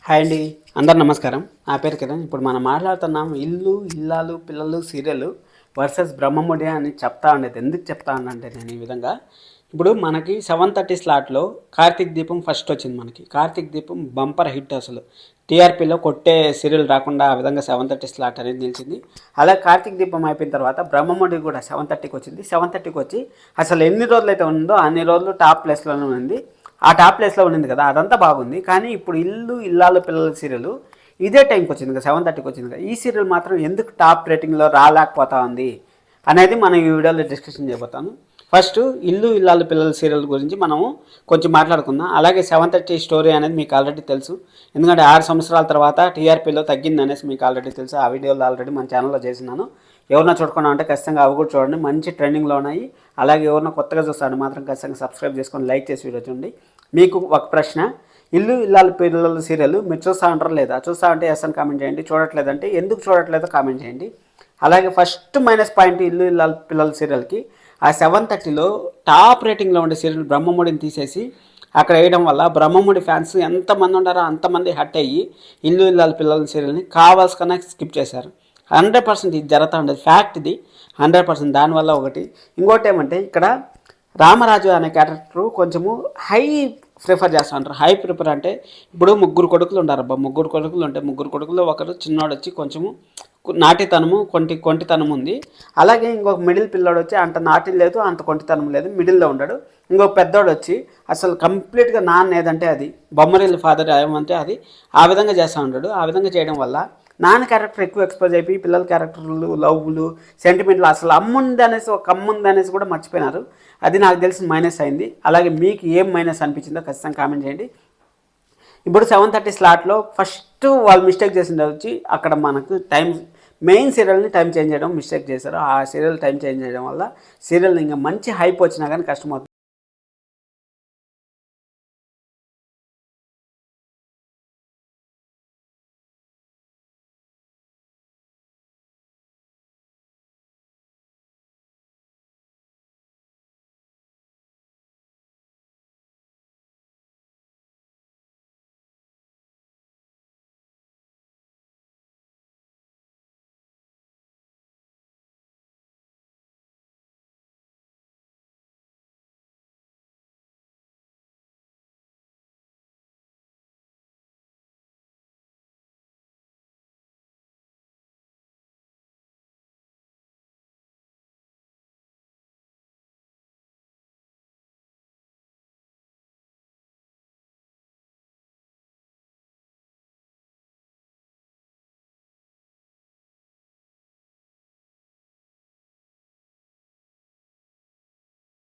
Hi అండి, అందరు నమస్కారం. నా పేరు కిరణ్. ఇప్పుడు మనం మాట్లాడుతున్నాం ఇల్లు ఇల్లాలు పిల్లలు సీరియల్ వర్సెస్ బ్రహ్మముడి అని చెప్తా ఉండేది. ఎందుకు చెప్తా అంటే నేను ఈ విధంగా ఇప్పుడు మనకి 7:30 స్లాట్లో కార్తీక్ దీపం ఫస్ట్ వచ్చింది. మనకి కార్తీక్ దీపం బంపర్ హిట్. అసలు టీఆర్పీలో కొట్టే సీరియల్ రాకుండా ఆ విధంగా 7:30 స్లాట్ అనేది నిలిచింది. అలాగే కార్తీక్ దీపం అయిపోయిన తర్వాత బ్రహ్మముడి కూడా 7:30కి వచ్చింది. 7:30కి వచ్చి అసలు ఎన్ని రోజులు అయితే ఉందో అన్ని రోజులు టాప్ ప్లేస్లోనే ఉంది. ఆ టాప్ ప్లేస్లో ఉండింది కదా, అదంతా బాగుంది. కానీ ఇప్పుడు ఇల్లు ఇల్లాలు పిల్లల సీరియల్ ఇదే టైంకి వచ్చింది కదా, 7:30కి వచ్చింది కదా, ఈ సీరియల్ మాత్రం ఎందుకు టాప్ రేటింగ్లో రాలేకపోతా ఉంది అనేది మనం ఈ వీడియోలో డిస్కషన్ చేయబోతాను. ఫస్ట్ ఇల్లు ఇల్లాలు పిల్లల సీరియల్ గురించి మనము కొంచెం మాట్లాడుకుందాం. అలాగే 7:30 స్టోరీ అనేది మీకు ఆల్రెడీ తెలుసు, ఎందుకంటే 6 సంవత్సరాల తర్వాత టీఆర్పీలో తగ్గింది అనేసి మీకు ఆల్రెడీ తెలుసు. ఆ వీడియోలో ఆల్రెడీ మన ఛానల్లో చేసినాను. ఎవరన్నా చూడకుండా ఉంటే ఖచ్చితంగా అవి కూడా చూడండి, మంచి ట్రెండింగ్లో ఉన్నాయి. అలాగే ఎవరన్నా కొత్తగా చూస్తాడు మాత్రం ఖచ్చితంగా సబ్స్క్రైబ్ చేసుకొని లైక్ చేసి వీడియో చూడండి. మీకు ఒక ప్రశ్న, ఇల్లు ఇల్లాలు పిల్లల సీరియల్ మీరు చూస్తూ ఉంటారు లేదా? చూస్తూ ఉంటే ఎస్ అని కామెంట్ చేయండి, చూడట్లేదంటే ఎందుకు చూడట్లేదో కామెంట్ చేయండి. అలాగే ఫస్ట్ మైనస్ పాయింట్ ఇల్లు ఇల్లాలు పిల్లల సీరియల్కి, ఆ 7:30లో టాప్ రేటింగ్లో ఉండే సీరియల్ బ్రహ్మముడిని తీసేసి అక్కడ వేయడం వల్ల బ్రహ్మముడి ఫ్యాన్స్ ఎంతమంది ఉన్నారో అంతమంది హట్ అయ్యి ఇల్లు ఇల్లాలు పిల్లల సీరియల్ని కావాల్సుకన్నా స్కిప్ చేశారు. 100% ఇది జరుగుతూ ఉండేది, ఫ్యాక్ట్ ఇది 100%. దానివల్ల ఒకటి. ఇంకోటి ఏమంటే ఇక్కడ రామరాజు అనే క్యారెక్టర్ కొంచెము హై ప్రిఫర్ చేస్తూ ఉంటారు. హై ప్రిఫర్ అంటే ఇప్పుడు ముగ్గురు కొడుకులు ఉంటారు అబ్బా, ముగ్గురు కొడుకులు ఉంటే ముగ్గురు కొడుకులు ఒకరు చిన్నోడు వచ్చి కొంచెము నాటితనము కొంటితనం ఉంది. అలాగే ఇంకొక మిడిల్ పిల్లోడు వచ్చి అంత నాటి లేదు, అంత కొంటితనం లేదు, మిడిల్లో ఉన్నాడు. ఇంకొక పెద్దోడు వచ్చి అసలు కంప్లీట్గా నాన్న ఏదంటే అది, బొమ్మరిల్ ఫాదర్ ఏమంటే అది, ఆ విధంగా చేస్తూ ఉంటాడు. ఆ విధంగా చేయడం వల్ల నాన్న క్యారెక్టర్ ఎక్కువ ఎక్స్పోజ్ అయిపోయి పిల్లల క్యారెక్టర్లు, లవ్లు, సెంటిమెంట్లు అసలు అమ్ముంది అనేసి ఒక అమ్ముంది అనేసి కూడా మర్చిపోయినారు. అది నాకు తెలిసిన మైనస్ అయింది. అలాగే మీకు ఏం మైనస్ అనిపించిందో ఖచ్చితంగా కామెంట్ చేయండి. ఇప్పుడు 7:30 స్లాట్లో ఫస్ట్ వాళ్ళు మిస్టేక్ చేసింది వచ్చి అక్కడ మనకు టైం, మెయిన్ సీరియల్ని టైం చేంజ్ చేయడం మిస్టేక్ చేశారు. ఆ సీరియల్ టైం చేంజ్ చేయడం వల్ల సీరియల్ ఇంకా మంచి హైప్ వచ్చినా కానీ కష్టమవుతుంది.